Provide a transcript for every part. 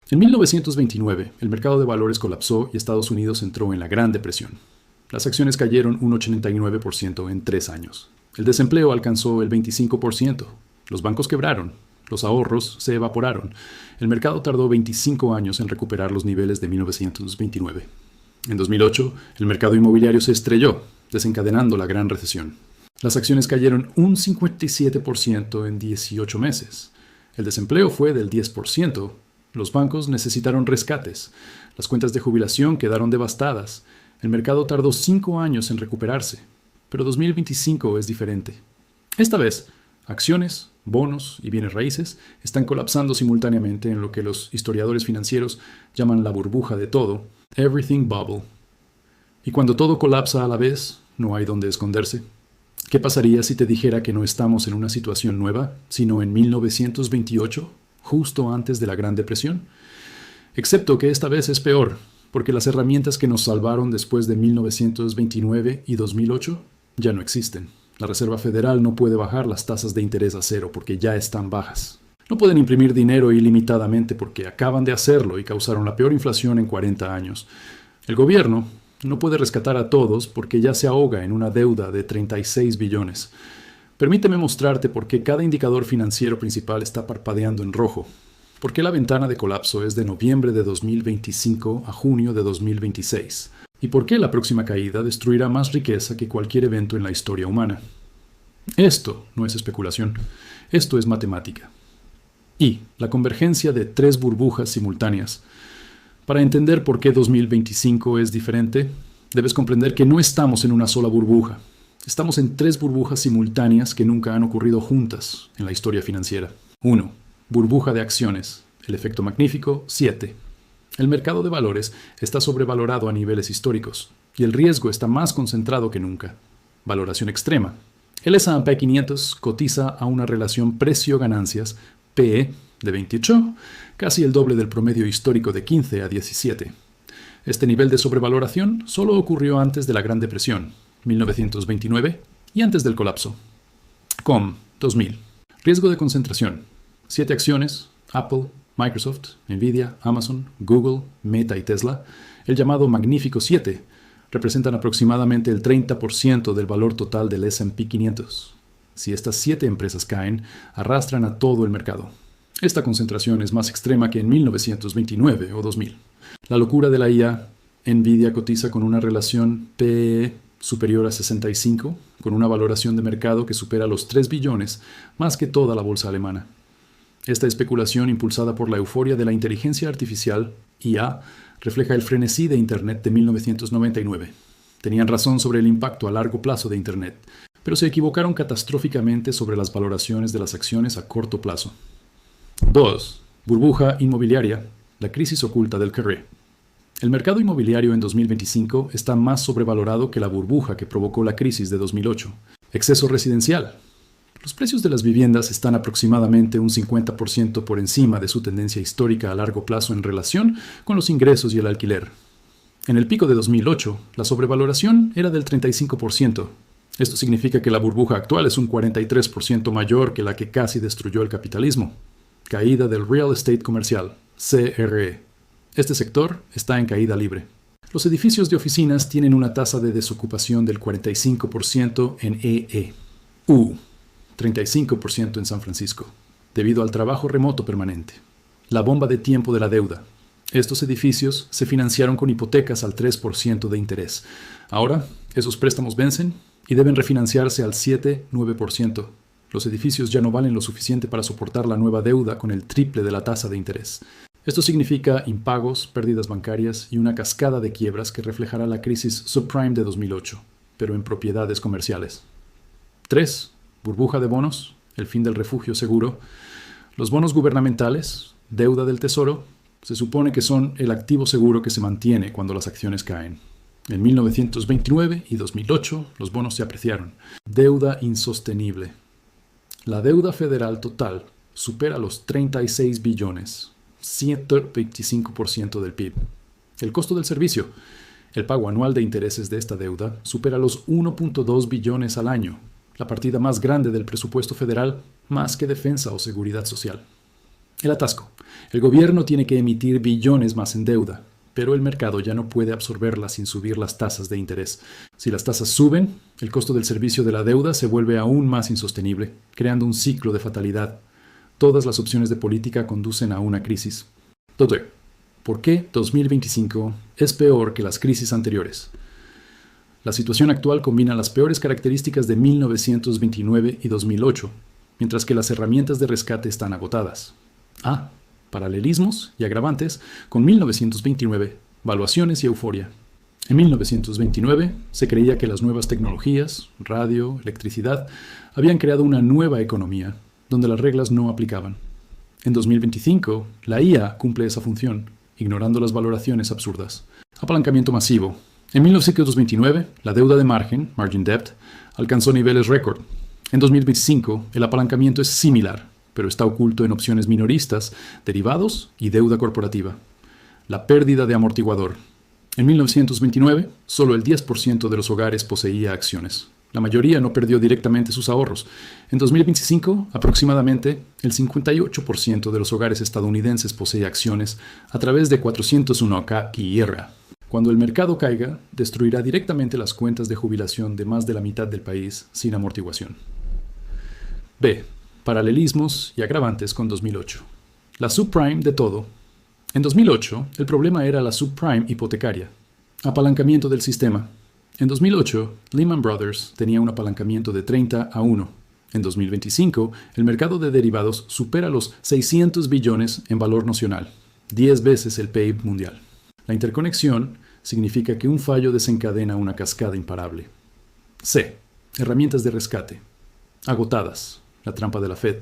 En 1929, el mercado de valores colapsó y Estados Unidos entró en la Gran Depresión. Las acciones cayeron un 89% en 3 años. El desempleo alcanzó el 25%. Los bancos quebraron. Los ahorros se evaporaron. El mercado tardó 25 años en recuperar los niveles de 1929. En 2008, el mercado inmobiliario se estrelló, desencadenando la Gran Recesión. Las acciones cayeron un 57% en 18 meses. El desempleo fue del 10%. Los bancos necesitaron rescates. Las cuentas de jubilación quedaron devastadas. El mercado tardó 5 años en recuperarse. Pero 2025 es diferente. Esta vez, acciones, bonos y bienes raíces están colapsando simultáneamente en lo que los historiadores financieros llaman la burbuja de todo, everything bubble. Y cuando todo colapsa a la vez, no hay dónde esconderse. ¿Qué pasaría si te dijera que no estamos en una situación nueva, sino en 1928, justo antes de la Gran Depresión? Excepto que esta vez es peor, porque las herramientas que nos salvaron después de 1929 y 2008 ya no existen. La Reserva Federal no puede bajar las tasas de interés a cero porque ya están bajas. No pueden imprimir dinero ilimitadamente porque acaban de hacerlo y causaron la peor inflación en 40 años. El gobierno no puede rescatar a todos porque ya se ahoga en una deuda de 36 billones. Permíteme mostrarte por qué cada indicador financiero principal está parpadeando en rojo. ¿Por qué la ventana de colapso es de noviembre de 2025 a junio de 2026? ¿Y por qué la próxima caída destruirá más riqueza que cualquier evento en la historia humana? Esto no es especulación, esto es matemática. Y la convergencia de 3 burbujas simultáneas. Para entender por qué 2025 es diferente, debes comprender que no estamos en una sola burbuja. Estamos en 3 burbujas simultáneas que nunca han ocurrido juntas en la historia financiera. 1. Burbuja de acciones. El efecto magnífico, 7. El mercado de valores está sobrevalorado a niveles históricos y el riesgo está más concentrado que nunca. Valoración extrema. El S&P 500 cotiza a una relación precio-ganancias PE de 28, casi el doble del promedio histórico de 15 a 17. Este nivel de sobrevaloración solo ocurrió antes de la Gran Depresión, 1929, y antes del colapso. COM 2000. Riesgo de concentración. 7 acciones, Apple, Microsoft, Nvidia, Amazon, Google, Meta y Tesla, el llamado Magnífico 7, representan aproximadamente el 30% del valor total del S&P 500. Si estas 7 empresas caen, arrastran a todo el mercado. Esta concentración es más extrema que en 1929 o 2000. La locura de la IA, Nvidia cotiza con una relación PE superior a 65, con una valoración de mercado que supera los 3 billones, más que toda la bolsa alemana. Esta especulación impulsada por la euforia de la inteligencia artificial, IA, refleja el frenesí de Internet de 1999. Tenían razón sobre el impacto a largo plazo de Internet, pero se equivocaron catastróficamente sobre las valoraciones de las acciones a corto plazo. 2. Burbuja inmobiliaria, la crisis oculta del Carré. El mercado inmobiliario en 2025 está más sobrevalorado que la burbuja que provocó la crisis de 2008. Exceso residencial. Los precios de las viviendas están aproximadamente un 50% por encima de su tendencia histórica a largo plazo en relación con los ingresos y el alquiler. En el pico de 2008, la sobrevaloración era del 35%. Esto significa que la burbuja actual es un 43% mayor que la que casi destruyó el capitalismo. Caída del real estate comercial, CRE. Este sector está en caída libre. Los edificios de oficinas tienen una tasa de desocupación del 45% en EE. 35% en San Francisco, debido al trabajo remoto permanente. La bomba de tiempo de la deuda. Estos edificios se financiaron con hipotecas al 3% de interés. Ahora, esos préstamos vencen y deben refinanciarse al 7-9%. Los edificios ya no valen lo suficiente para soportar la nueva deuda con el triple de la tasa de interés. Esto significa impagos, pérdidas bancarias y una cascada de quiebras que reflejará la crisis subprime de 2008, pero en propiedades comerciales. 3. Burbuja de bonos, el fin del refugio seguro. Los bonos gubernamentales, deuda del tesoro, se supone que son el activo seguro que se mantiene cuando las acciones caen. En 1929 y 2008 los bonos se apreciaron. Deuda insostenible. La deuda federal total supera los 36 billones, 125% del PIB. El costo del servicio. El pago anual de intereses de esta deuda supera los 1.2 billones al año, la partida más grande del presupuesto federal, más que defensa o seguridad social. El atasco. El gobierno tiene que emitir billones más en deuda, pero el mercado ya no puede absorberla sin subir las tasas de interés. Si las tasas suben, el costo del servicio de la deuda se vuelve aún más insostenible, creando un ciclo de fatalidad. Todas las opciones de política conducen a una crisis. Doctor, ¿por qué 2025 es peor que las crisis anteriores? La situación actual combina las peores características de 1929 y 2008, mientras que las herramientas de rescate están agotadas. Paralelismos y agravantes con 1929, valuaciones y euforia. En 1929 se creía que las nuevas tecnologías, radio, electricidad, habían creado una nueva economía, donde las reglas no aplicaban. En 2025, la IA cumple esa función, ignorando las valoraciones absurdas. Apalancamiento masivo. En 1929, la deuda de margin debt, alcanzó niveles récord. En 2025, el apalancamiento es similar, pero está oculto en opciones minoristas, derivados y deuda corporativa. La pérdida de amortiguador. En 1929, solo el 10% de los hogares poseía acciones. La mayoría no perdió directamente sus ahorros. En 2025, aproximadamente el 58% de los hogares estadounidenses posee acciones a través de 401k y IRA. Cuando el mercado caiga, destruirá directamente las cuentas de jubilación de más de la mitad del país sin amortiguación. B. Paralelismos y agravantes con 2008. La subprime de todo. En 2008, el problema era la subprime hipotecaria. Apalancamiento del sistema. En 2008, Lehman Brothers tenía un apalancamiento de 30-1. En 2025, el mercado de derivados supera los 600 billones en valor nocional, 10 veces el PIB mundial. La interconexión significa que un fallo desencadena una cascada imparable. C. Herramientas de rescate. Agotadas. La trampa de la Fed.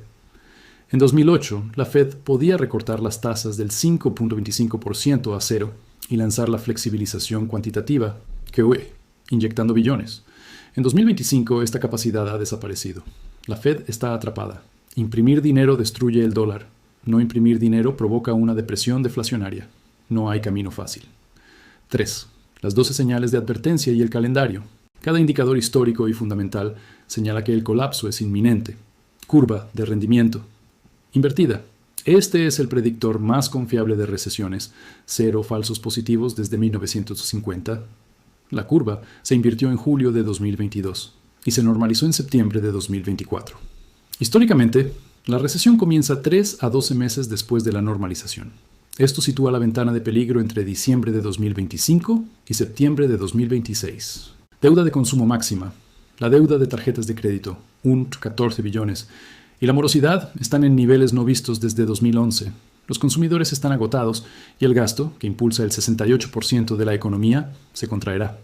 En 2008, la Fed podía recortar las tasas del 5.25% a cero y lanzar la flexibilización cuantitativa, QE, inyectando billones. En 2025, esta capacidad ha desaparecido. La Fed está atrapada. Imprimir dinero destruye el dólar. No imprimir dinero provoca una depresión deflacionaria. No hay camino fácil. 3. Las 12 señales de advertencia y el calendario. Cada indicador histórico y fundamental señala que el colapso es inminente. Curva de rendimiento. Invertida. Este es el predictor más confiable de recesiones. 0 falsos positivos desde 1950. La curva se invirtió en julio de 2022 y se normalizó en septiembre de 2024. Históricamente, la recesión comienza 3 a 12 meses después de la normalización. Esto sitúa la ventana de peligro entre diciembre de 2025 y septiembre de 2026. Deuda de consumo máxima. La deuda de tarjetas de crédito, 14 billones, y la morosidad están en niveles no vistos desde 2011. Los consumidores están agotados y el gasto, que impulsa el 68% de la economía, se contraerá.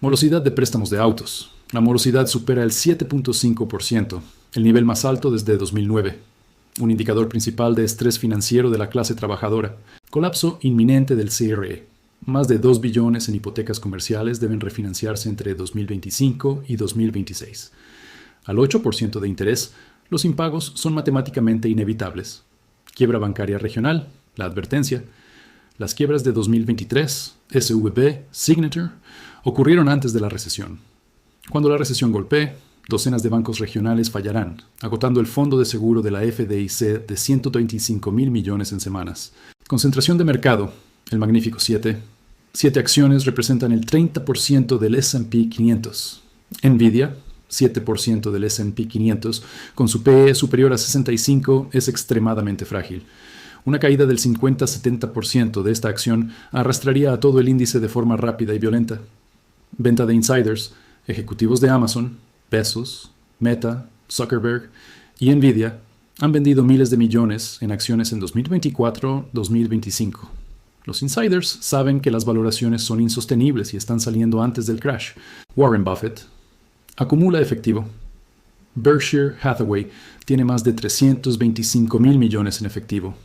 Morosidad de préstamos de autos. La morosidad supera el 7.5%, el nivel más alto desde 2009. Un indicador principal de estrés financiero de la clase trabajadora. Colapso inminente del CRE. Más de 2 billones en hipotecas comerciales deben refinanciarse entre 2025 y 2026. Al 8% de interés, los impagos son matemáticamente inevitables. Quiebra bancaria regional, la advertencia. Las quiebras de 2023, SVB, Signature, ocurrieron antes de la recesión. Cuando la recesión golpee, docenas de bancos regionales fallarán, agotando el fondo de seguro de la FDIC de 125,000 millones en semanas. Concentración de mercado, el magnífico 7. 7 acciones representan el 30% del S&P 500. Nvidia, 7% del S&P 500, con su PE superior a 65, es extremadamente frágil. Una caída del 50-70% de esta acción arrastraría a todo el índice de forma rápida y violenta. Venta de insiders, ejecutivos de Amazon, Bezos, Meta, Zuckerberg y Nvidia han vendido miles de millones en acciones en 2024-2025. Los insiders saben que las valoraciones son insostenibles y están saliendo antes del crash. Warren Buffett acumula efectivo. Berkshire Hathaway tiene más de 325,000 millones en efectivo,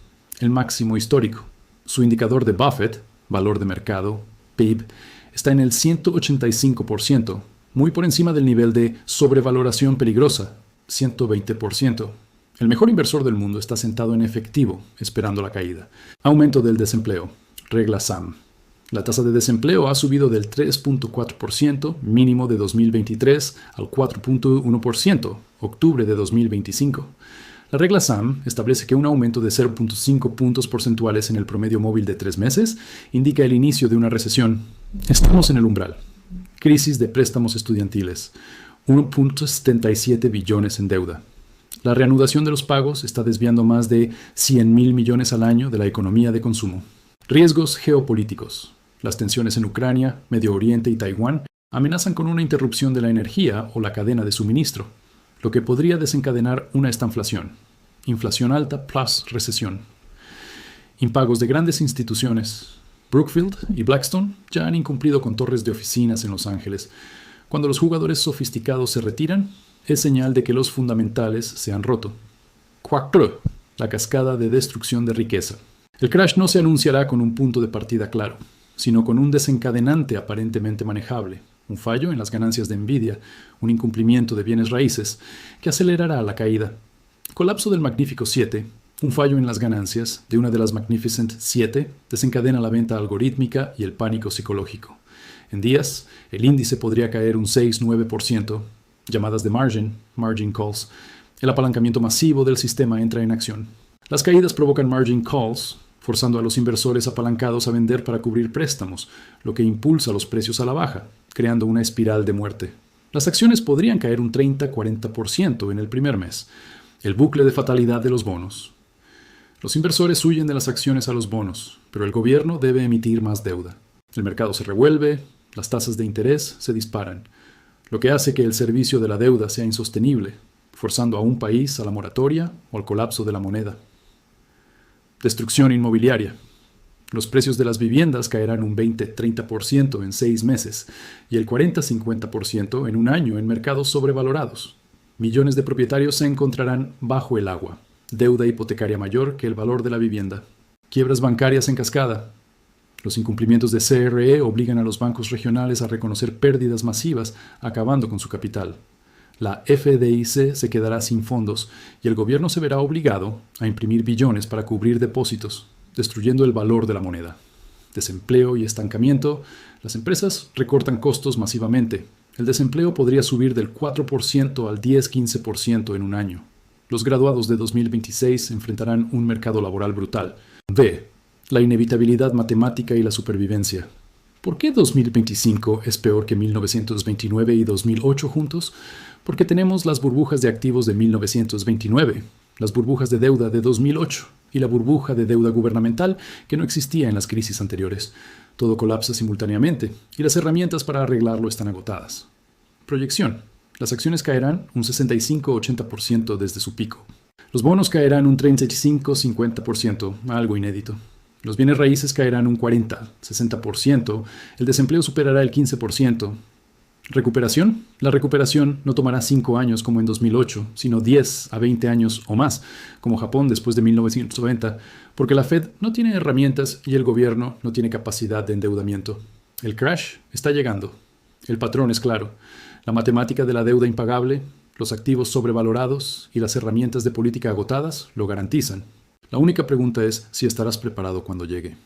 el máximo histórico. Su indicador de Buffett, valor de mercado, PIB, está en el 185%, muy por encima del nivel de sobrevaloración peligrosa, 120%. El mejor inversor del mundo está sentado en efectivo, esperando la caída. Aumento del desempleo. Regla SAM. La tasa de desempleo ha subido del 3.4% mínimo de 2023 al 4.1%, octubre de 2025. La regla SAM establece que un aumento de 0.5 puntos porcentuales en el promedio móvil de 3 meses indica el inicio de una recesión. Estamos en el umbral. Crisis de préstamos estudiantiles. 1.77 billones en deuda. La reanudación de los pagos está desviando más de 100.000 millones al año de la economía de consumo. Riesgos geopolíticos. Las tensiones en Ucrania, Medio Oriente y Taiwán amenazan con una interrupción de la energía o la cadena de suministro, lo que podría desencadenar una estanflación. Inflación alta plus recesión. Impagos de grandes instituciones. Brookfield y Blackstone ya han incumplido con torres de oficinas en Los Ángeles. Cuando los jugadores sofisticados se retiran, es señal de que los fundamentales se han roto. Quackr, la cascada de destrucción de riqueza. El crash no se anunciará con un punto de partida claro, sino con un desencadenante aparentemente manejable, un fallo en las ganancias de Nvidia, un incumplimiento de bienes raíces, que acelerará la caída. Colapso del Magnífico 7, un fallo en las ganancias de una de las Magnificent 7, desencadena la venta algorítmica y el pánico psicológico. En días, el índice podría caer un 6-9%, llamadas de margin calls. El apalancamiento masivo del sistema entra en acción. Las caídas provocan margin calls, forzando a los inversores apalancados a vender para cubrir préstamos, lo que impulsa los precios a la baja, creando una espiral de muerte. Las acciones podrían caer un 30-40% en el primer mes. El bucle de fatalidad de los bonos. Los inversores huyen de las acciones a los bonos, pero el gobierno debe emitir más deuda. El mercado se revuelve, las tasas de interés se disparan, lo que hace que el servicio de la deuda sea insostenible, forzando a un país a la moratoria o al colapso de la moneda. Destrucción inmobiliaria. Los precios de las viviendas caerán un 20-30% en 6 meses y el 40-50% en un año en mercados sobrevalorados. Millones de propietarios se encontrarán bajo el agua. Deuda hipotecaria mayor que el valor de la vivienda. Quiebras bancarias en cascada. Los incumplimientos de CRE obligan a los bancos regionales a reconocer pérdidas masivas, acabando con su capital. La FDIC se quedará sin fondos y el gobierno se verá obligado a imprimir billones para cubrir depósitos, destruyendo el valor de la moneda. Desempleo y estancamiento. Las empresas recortan costos masivamente. El desempleo podría subir del 4% al 10-15% en un año. Los graduados de 2026 enfrentarán un mercado laboral brutal. B. La inevitabilidad matemática y la supervivencia. ¿Por qué 2025 es peor que 1929 y 2008 juntos? Porque tenemos las burbujas de activos de 1929, las burbujas de deuda de 2008 y la burbuja de deuda gubernamental que no existía en las crisis anteriores. Todo colapsa simultáneamente y las herramientas para arreglarlo están agotadas. Proyección. Las acciones caerán un 65-80% desde su pico. Los bonos caerán un 35-50%, algo inédito. Los bienes raíces caerán un 40-60%, el desempleo superará el 15%. ¿Recuperación? La recuperación no tomará 5 años como en 2008, sino 10 a 20 años o más, como Japón después de 1990, porque la Fed no tiene herramientas y el gobierno no tiene capacidad de endeudamiento. El crash está llegando. El patrón es claro. La matemática de la deuda impagable, los activos sobrevalorados y las herramientas de política agotadas lo garantizan. La única pregunta es si estarás preparado cuando llegue.